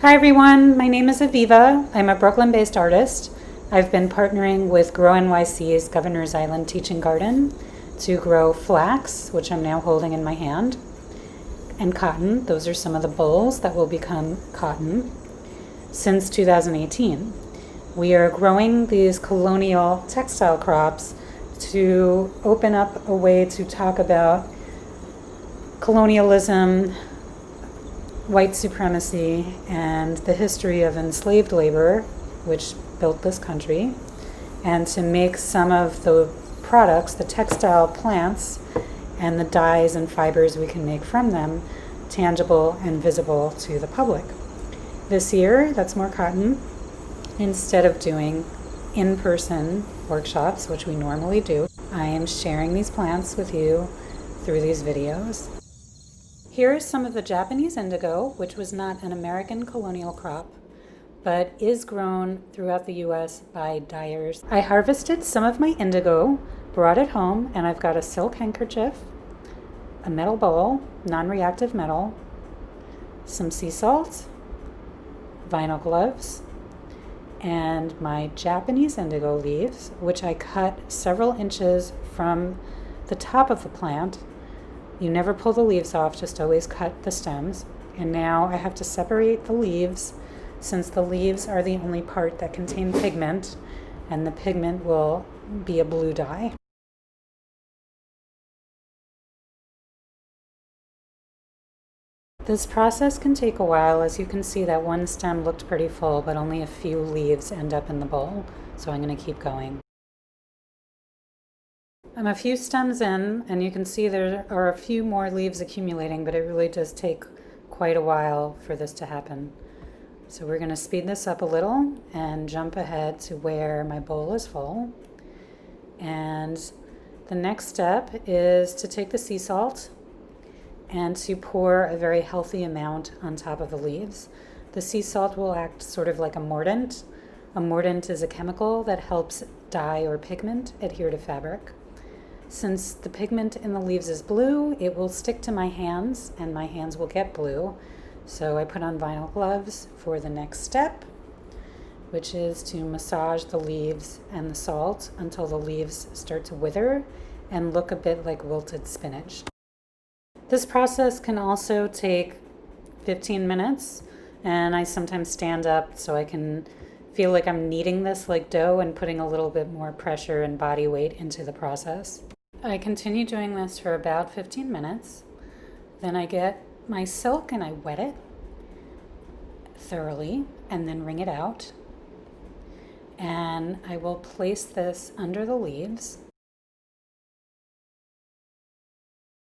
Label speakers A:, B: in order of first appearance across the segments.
A: Hi everyone, my name is Aviva. I'm a Brooklyn-based artist. I've been partnering with GrowNYC's Governor's Island Teaching Garden to grow flax, which I'm now holding in my hand, and cotton. Those are some of the bolls that will become cotton since 2018. We are growing these colonial textile crops to open up a way to talk about colonialism, white supremacy, and the history of enslaved labor, which built this country, and to make some of the products, the textile plants, and the dyes and fibers we can make from them, tangible and visible to the public. This year, that's more cotton. Instead of doing in-person workshops, which we normally do, I am sharing these plants with you through these videos. Here is some of the Japanese indigo, which was not an American colonial crop, but is grown throughout the US by dyers. I harvested some of my indigo, brought it home, and I've got a silk handkerchief, a metal bowl, non-reactive metal, some sea salt, vinyl gloves, and my Japanese indigo leaves, which I cut several inches from the top of the plant. You never pull the leaves off, just always cut the stems. And now I have to separate the leaves, since the leaves are the only part that contain pigment, and the pigment will be a blue dye. This process can take a while. As you can see, that one stem looked pretty full, but only a few leaves end up in the bowl, so I'm going to keep going. I'm a few stems in, and you can see there are a few more leaves accumulating, but it really does take quite a while for this to happen. So we're going to speed this up a little and jump ahead to where my bowl is full. And the next step is to take the sea salt and to pour a very healthy amount on top of the leaves. The sea salt will act sort of like a mordant. A mordant is a chemical that helps dye or pigment adhere to fabric. Since the pigment in the leaves is blue, it will stick to my hands and my hands will get blue. So I put on vinyl gloves for the next step, which is to massage the leaves and the salt until the leaves start to wither and look a bit like wilted spinach. This process can also take 15 minutes, and I sometimes stand up so I can feel like I'm kneading this like dough and putting a little bit more pressure and body weight into the process. I continue doing this for about 15 minutes. Then I get my silk and I wet it thoroughly and then wring it out. And I will place this under the leaves.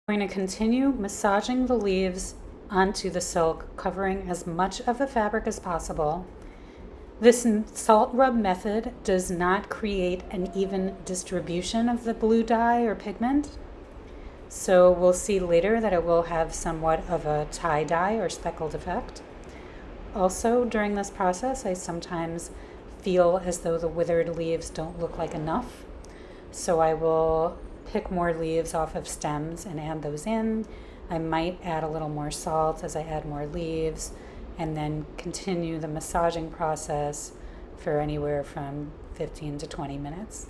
A: I'm going to continue massaging the leaves onto the silk, covering as much of the fabric as possible. This salt rub method does not create an even distribution of the blue dye or pigment. So we'll see later that it will have somewhat of a tie-dye or speckled effect. Also, during this process, I sometimes feel as though the withered leaves don't look like enough. So I will pick more leaves off of stems and add those in. I might add a little more salt as I add more leaves, and then continue the massaging process for anywhere from 15 to 20 minutes.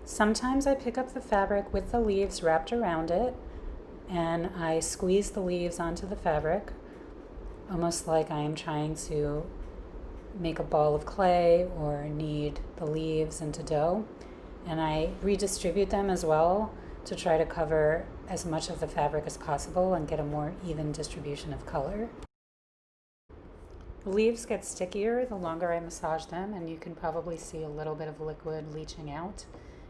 A: Sometimes I pick up the fabric with the leaves wrapped around it, and I squeeze the leaves onto the fabric, almost like I am trying to make a ball of clay or knead the leaves into dough. And I redistribute them as well to try to cover as much of the fabric as possible and get a more even distribution of color. The leaves get stickier the longer I massage them, and you can probably see a little bit of liquid leaching out.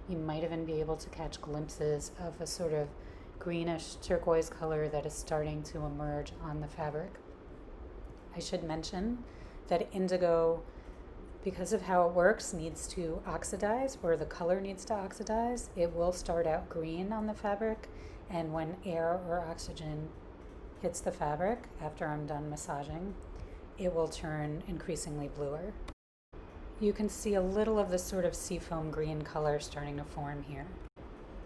A: You might even be able to catch glimpses of a sort of greenish turquoise color that is starting to emerge on the fabric. I should mention that indigo, because of how it works, needs to oxidize, or the color needs to oxidize. It will start out green on the fabric, and when air or oxygen hits the fabric after I'm done massaging, it will turn increasingly bluer. You can see a little of this sort of seafoam green color starting to form here.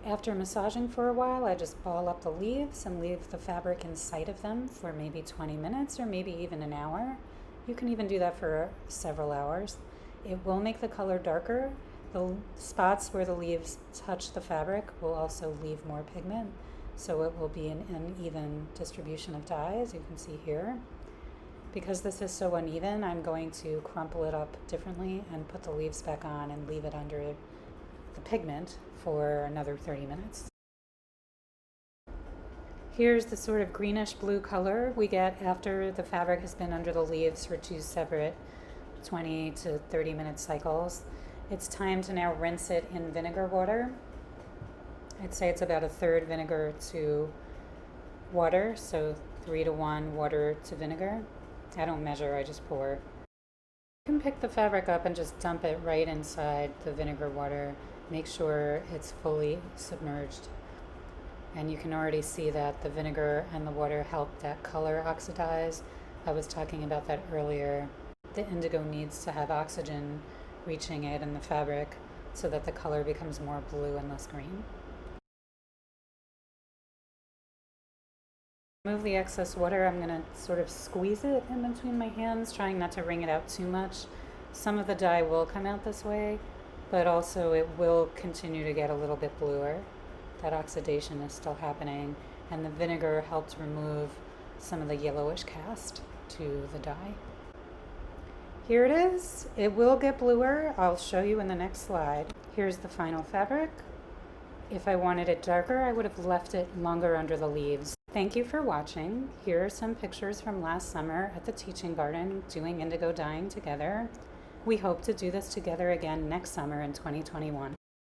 A: After massaging for a while, I just ball up the leaves and leave the fabric inside of them for maybe 20 minutes or maybe even an hour. You can even do that for several hours. It will make the color darker. The spots where the leaves touch the fabric will also leave more pigment, so it will be an uneven distribution of dye, as you can see here. Because this is so uneven, I'm going to crumple it up differently and put the leaves back on and leave it under the pigment for another 30 minutes. Here's the sort of greenish blue color we get after the fabric has been under the leaves for 2 separate 20 to 30 minute cycles. It's time to now rinse it in vinegar water. I'd say it's about 1/3 vinegar to water, so 3 to 1 water to vinegar. I don't measure, I just pour. You can pick the fabric up and just dump it right inside the vinegar water. Make sure it's fully submerged. And you can already see that the vinegar and the water help that color oxidize. I was talking about that earlier. The indigo needs to have oxygen reaching it in the fabric so that the color becomes more blue and less green. Remove the excess water. I'm going to sort of squeeze it in between my hands, trying not to wring it out too much. Some of the dye will come out this way, but also it will continue to get a little bit bluer. That oxidation is still happening, and the vinegar helps remove some of the yellowish cast to the dye. Here it is. It will get bluer. I'll show you in the next slide. Here's the final fabric. If I wanted it darker, I would have left it longer under the leaves. Thank you for watching. Here are some pictures from last summer at the teaching garden doing indigo dyeing together. We hope to do this together again next summer in 2021.